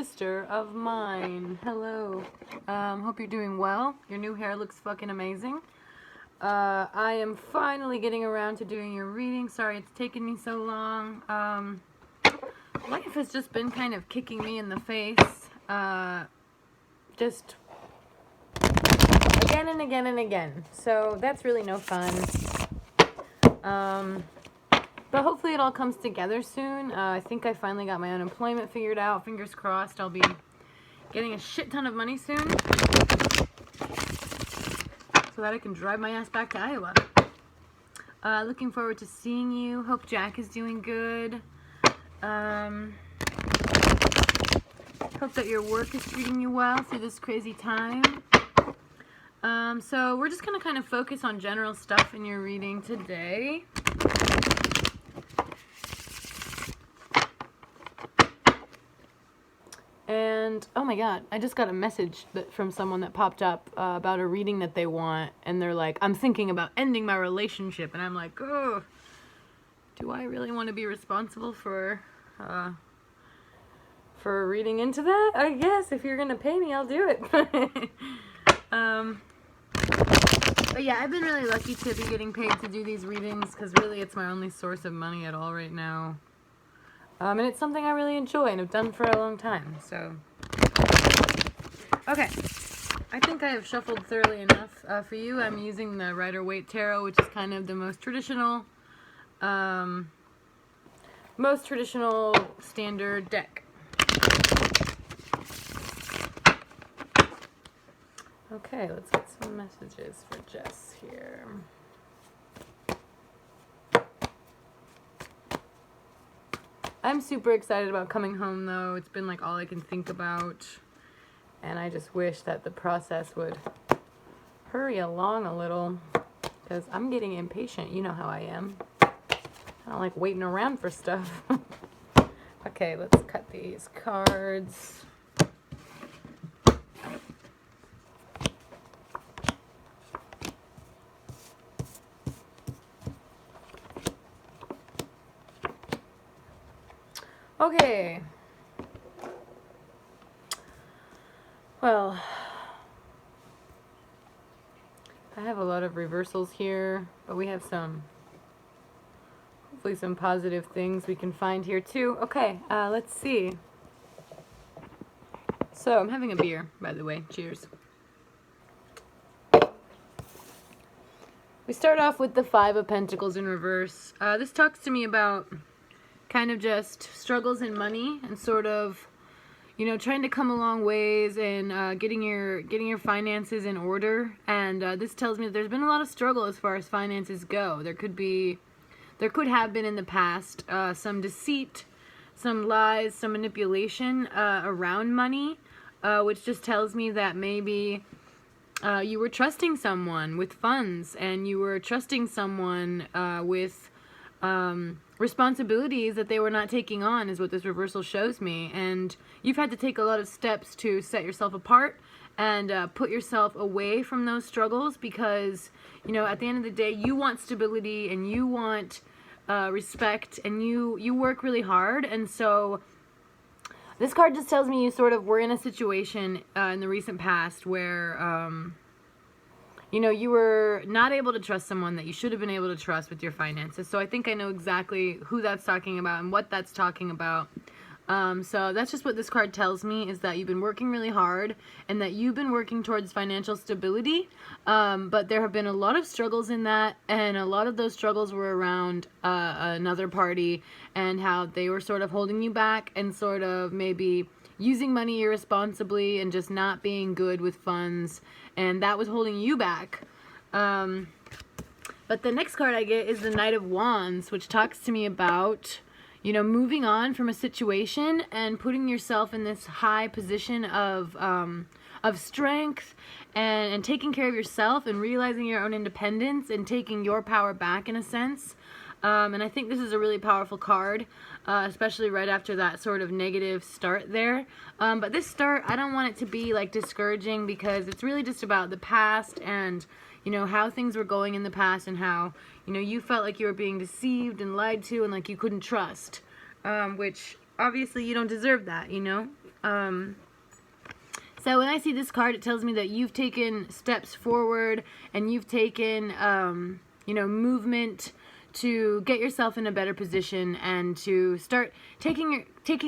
sister of mine. Hello. Hope you're doing well. Your new hair looks fucking amazing. I am finally getting around to doing your reading. Sorry it's taken me so long. Life has just been kind of kicking me in the face. Just again and again and again. So that's really no fun. But hopefully it all comes together soon. I think I finally got my unemployment figured out. Fingers crossed I'll be getting a shit ton of money soon, so that I can drive my ass back to Iowa. Looking forward to seeing you. Hope Jack is doing good. Hope that your work is treating you well through this crazy time. So we're just going to kind of focus on general stuff in your reading today. And, oh my god, I just got a message from someone that popped up about a reading that they want, and they're like, I'm thinking about ending my relationship, and I'm like, oh, do I really want to be responsible for reading into that? I guess, if you're gonna pay me, I'll do it. But yeah, I've been really lucky to be getting paid to do these readings, because really it's my only source of money at all right now. And it's something I really enjoy and have done for a long time, so. Okay, I think I have shuffled thoroughly enough for you. I'm using the Rider-Waite Tarot, which is kind of the most traditional standard deck. Okay, let's get some messages for Jess here. I'm super excited about coming home, though. It's been like all I can think about. And I just wish that the process would hurry along a little, because I'm getting impatient. You know how I am. I don't like waiting around for stuff. Okay, let's cut these cards. Okay. Well, I have a lot of reversals here, but we have hopefully some positive things we can find here too. Okay, let's see. So, I'm having a beer, by the way. Cheers. We start off with the Five of Pentacles in reverse. This talks to me about kind of just struggles in money and sort of, you know, trying to come a long ways and getting your finances in order. And this tells me that there's been a lot of struggle as far as finances go. There could have been in the past some deceit, some lies, some manipulation around money, which just tells me that maybe you were trusting someone with funds, and you were trusting someone with responsibilities that they were not taking on, is what this reversal shows me. And you've had to take a lot of steps to set yourself apart and put yourself away from those struggles, because, you know, at the end of the day, you want stability and you want respect, and you work really hard. And so this card just tells me you sort of were in a situation in the recent past where you know, you were not able to trust someone that you should have been able to trust with your finances. So I think I know exactly who that's talking about and what that's talking about. So that's just what this card tells me, is that you've been working really hard and that you've been working towards financial stability. But there have been a lot of struggles in that, and a lot of those struggles were around another party and how they were sort of holding you back and sort of maybe using money irresponsibly and just not being good with funds, and that was holding you back. But the next card I get is the Knight of Wands, which talks to me about, you know, moving on from a situation and putting yourself in this high position of strength and taking care of yourself and realizing your own independence and taking your power back in a sense. And I think this is a really powerful card, especially right after that sort of negative start there. But this start, I don't want it to be like discouraging, because it's really just about the past and, you know, how things were going in the past and how, you know, you felt like you were being deceived and lied to and like you couldn't trust, which obviously you don't deserve that, you know. So when I see this card, it tells me that you've taken steps forward and you've taken, movement to get yourself in a better position and to start taking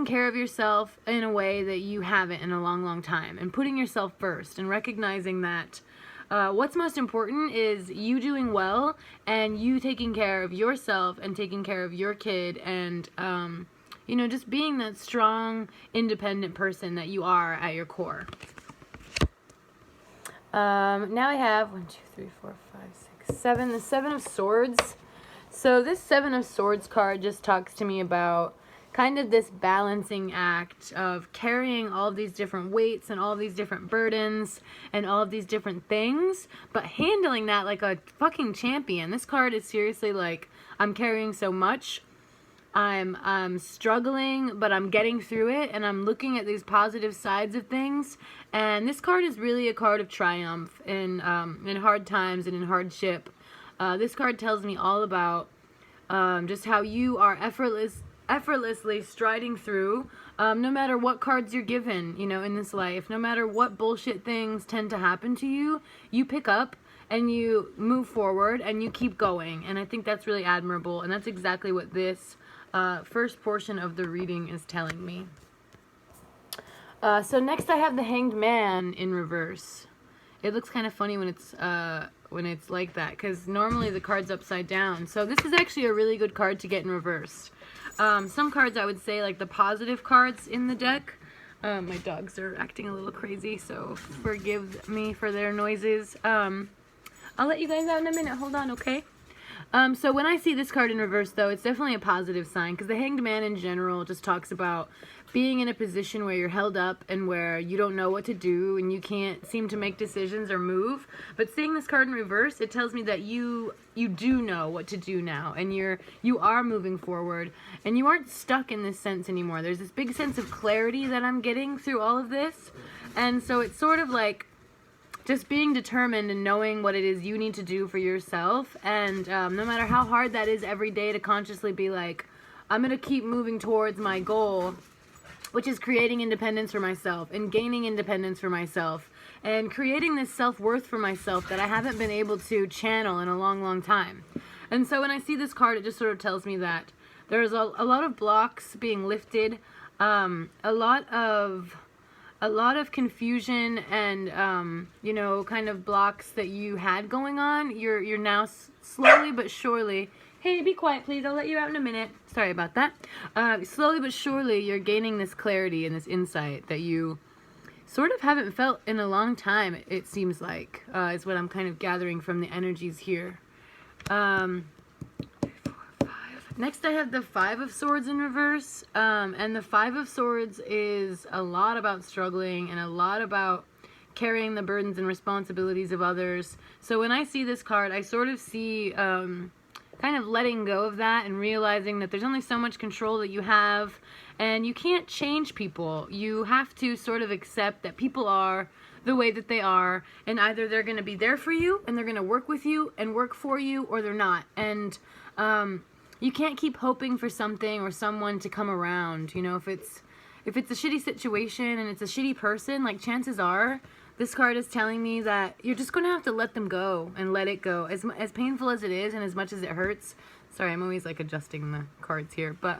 care of yourself in a way that you haven't in a long, long time, and putting yourself first and recognizing that what's most important is you doing well and you taking care of yourself and taking care of your kid and, just being that strong, independent person that you are at your core. Now I have 1, 2, 3, 4, 5, 6, 7. The Seven of Swords. So this Seven of Swords card just talks to me about kind of this balancing act of carrying all of these different weights and all of these different burdens and all of these different things, but handling that like a fucking champion. This card is seriously like, I'm carrying so much. I'm struggling, but I'm getting through it, and I'm looking at these positive sides of things. And this card is really a card of triumph in hard times and in hardship. This card tells me all about just how you are effortlessly striding through, no matter what cards you're given, in this life. No matter what bullshit things tend to happen to you, you pick up and you move forward and you keep going. And I think that's really admirable, and that's exactly what this first portion of the reading is telling me. So next I have the Hanged Man in reverse. It looks kind of funny when it's like that, because normally the card's upside down. So this is actually a really good card to get in reverse. Some cards I would say, like the positive cards in the deck. My dogs are acting a little crazy, so forgive me for their noises. I'll let you guys out in a minute. Hold on, okay? So when I see this card in reverse, though, it's definitely a positive sign, because the Hanged Man in general just talks about being in a position where you're held up and where you don't know what to do and you can't seem to make decisions or move. But seeing this card in reverse, it tells me that you do know what to do now, and you are moving forward, and you aren't stuck in this sense anymore. There's this big sense of clarity that I'm getting through all of this, and so it's sort of like just being determined and knowing what it is you need to do for yourself, and no matter how hard that is every day, to consciously be like, I'm going to keep moving towards my goal, which is creating independence for myself and gaining independence for myself and creating this self-worth for myself that I haven't been able to channel in a long, long time. And so when I see this card, it just sort of tells me that there's a lot of blocks being lifted, a lot of confusion and, kind of blocks that you had going on. You're now slowly but surely... Hey, be quiet, please. I'll let you out in a minute. Sorry about that. Slowly but surely, you're gaining this clarity and this insight that you sort of haven't felt in a long time, it seems like, is what I'm kind of gathering from the energies here. 3, 4, 5. Next, I have the Five of Swords in reverse. And the Five of Swords is a lot about struggling and a lot about carrying the burdens and responsibilities of others. So when I see this card, I sort of see... kind of letting go of that and realizing that there's only so much control that you have, and you can't change people. You have to sort of accept that people are the way that they are, and either they're going to be there for you and they're going to work with you and work for you, or they're not. And you can't keep hoping for something or someone to come around. If it's a shitty situation and it's a shitty person, like, chances are this card is telling me that you're just going to have to let them go and let it go. As painful as it is and as much as it hurts. Sorry, I'm always, like, adjusting the cards here. But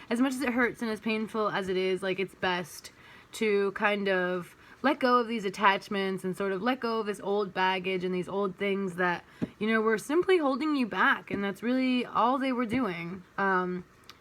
as much as it hurts and as painful as it is, like, it's best to kind of let go of these attachments and sort of let go of this old baggage and these old things that, were simply holding you back. And that's really all they were doing.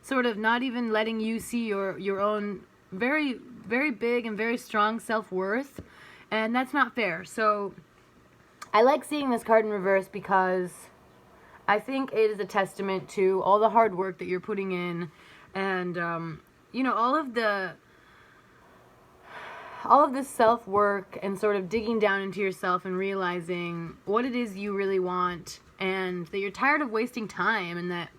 Sort of not even letting you see your own very, very big and very strong self-worth. And that's not fair. So I like seeing this card in reverse because I think it is a testament to all the hard work that you're putting in, and all of this self-work and sort of digging down into yourself and realizing what it is you really want, and that you're tired of wasting time, and that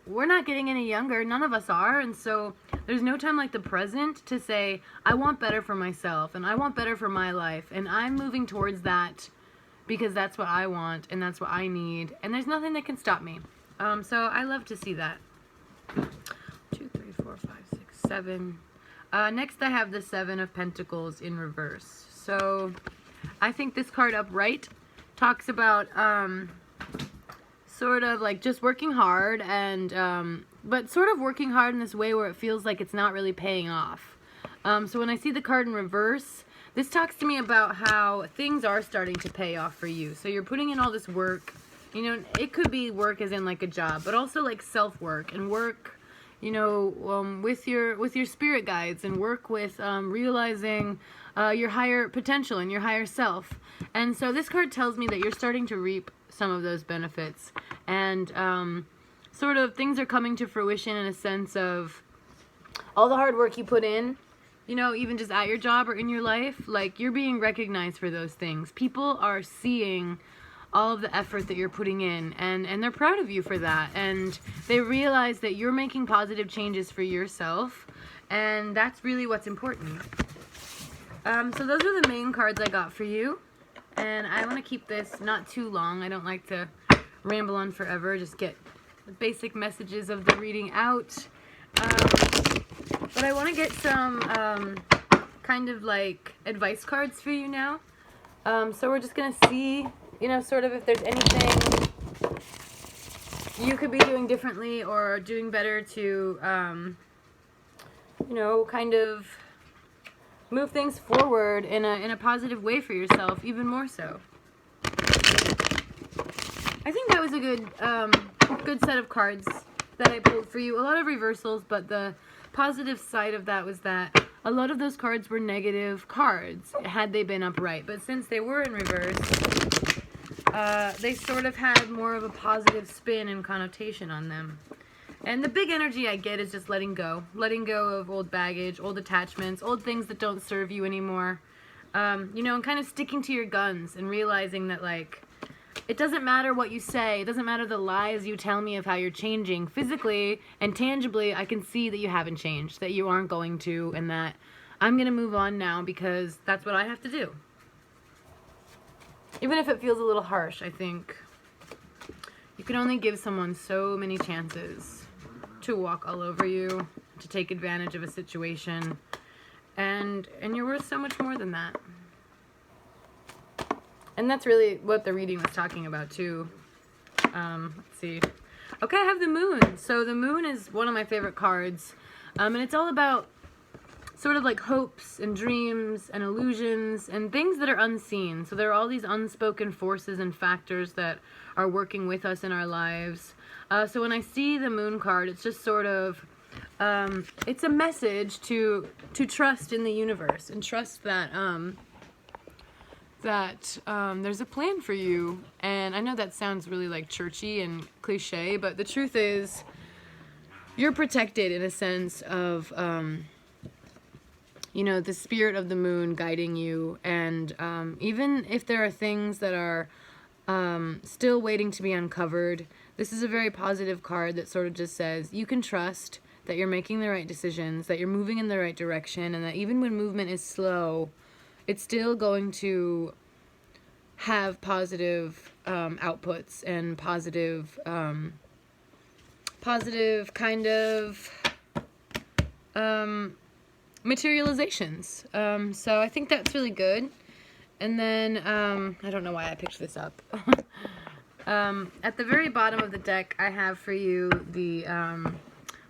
we're not getting any younger. None of us are. And so there's no time like the present to say, I want better for myself and I want better for my life. And I'm moving towards that because that's what I want and that's what I need. And there's nothing that can stop me. So I love to see that. 2, 3, 4, 5, 6, 7. Next I have the Seven of Pentacles in reverse. So I think this card upright talks about sort of like just working hard, and but sort of working hard in this way where it feels like it's not really paying off. So when I see the card in reverse, this talks to me about how things are starting to pay off for you. So you're putting in all this work. You know, it could be work as in like a job, but also like self-work and work, you know, with your spirit guides, and work with realizing your higher potential and your higher self. And so this card tells me that you're starting to reap some of those benefits, and sort of things are coming to fruition in a sense of all the hard work you put in, you know, even just at your job or in your life, like you're being recognized for those things. People are seeing all of the effort that you're putting in, and they're proud of you for that, and they realize that you're making positive changes for yourself, and that's really what's important. So those are the main cards I got for you, and I want to keep this not too long. I don't like to ramble on forever, just get the basic messages of the reading out, but I want to get some kind of like advice cards for you now. So we're just going to see, you know, sort of if there's anything you could be doing differently or doing better to, you know, kind of move things forward in a positive way for yourself, even more so. I think that was a good set of cards that I pulled for you. A lot of reversals, but the positive side of that was that a lot of those cards were negative cards had they been upright, but since they were in reverse, they sort of had more of a positive spin and connotation on them. And the big energy I get is just letting go of old baggage, old attachments, old things that don't serve you anymore, you know, and kind of sticking to your guns and realizing that, like, it doesn't matter what you say, it doesn't matter the lies you tell me of how you're changing. Physically and tangibly, I can see that you haven't changed, that you aren't going to, and that I'm going to move on now because that's what I have to do. Even if it feels a little harsh, I think you can only give someone so many chances to walk all over you, to take advantage of a situation, and you're worth so much more than that. And that's really what the reading was talking about too. Let's see. Okay, I have the moon. So the moon is one of my favorite cards, and it's all about sort of like hopes and dreams and illusions and things that are unseen. So there are all these unspoken forces and factors that are working with us in our lives. So when I see the moon card, it's just sort of, it's a message to trust in the universe and trust that, there's a plan for you. And I know that sounds really like churchy and cliche, but the truth is you're protected in a sense of, you know, the spirit of the moon guiding you. And even if there are things that are still waiting to be uncovered, this is a very positive card that sort of just says you can trust that you're making the right decisions, that you're moving in the right direction, and that even when movement is slow, it's still going to have positive outputs and positive kind of materializations. So I think that's really good. And then, I don't know why I picked this up. At the very bottom of the deck, I have for you the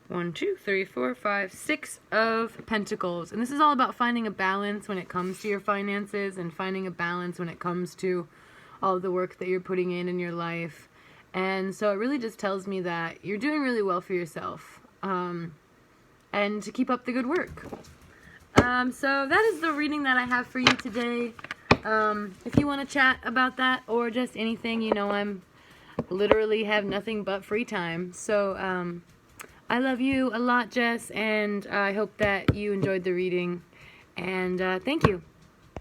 1, 2, 3, 4, 5, 6 of Pentacles. And this is all about finding a balance when it comes to your finances and finding a balance when it comes to all the work that you're putting in your life. And so it really just tells me that you're doing really well for yourself, and to keep up the good work. So that is the reading that I have for you today. If you want to chat about that or just anything, you know, I'm literally have nothing but free time. So, I love you a lot, Jess, and I hope that you enjoyed the reading, and thank you.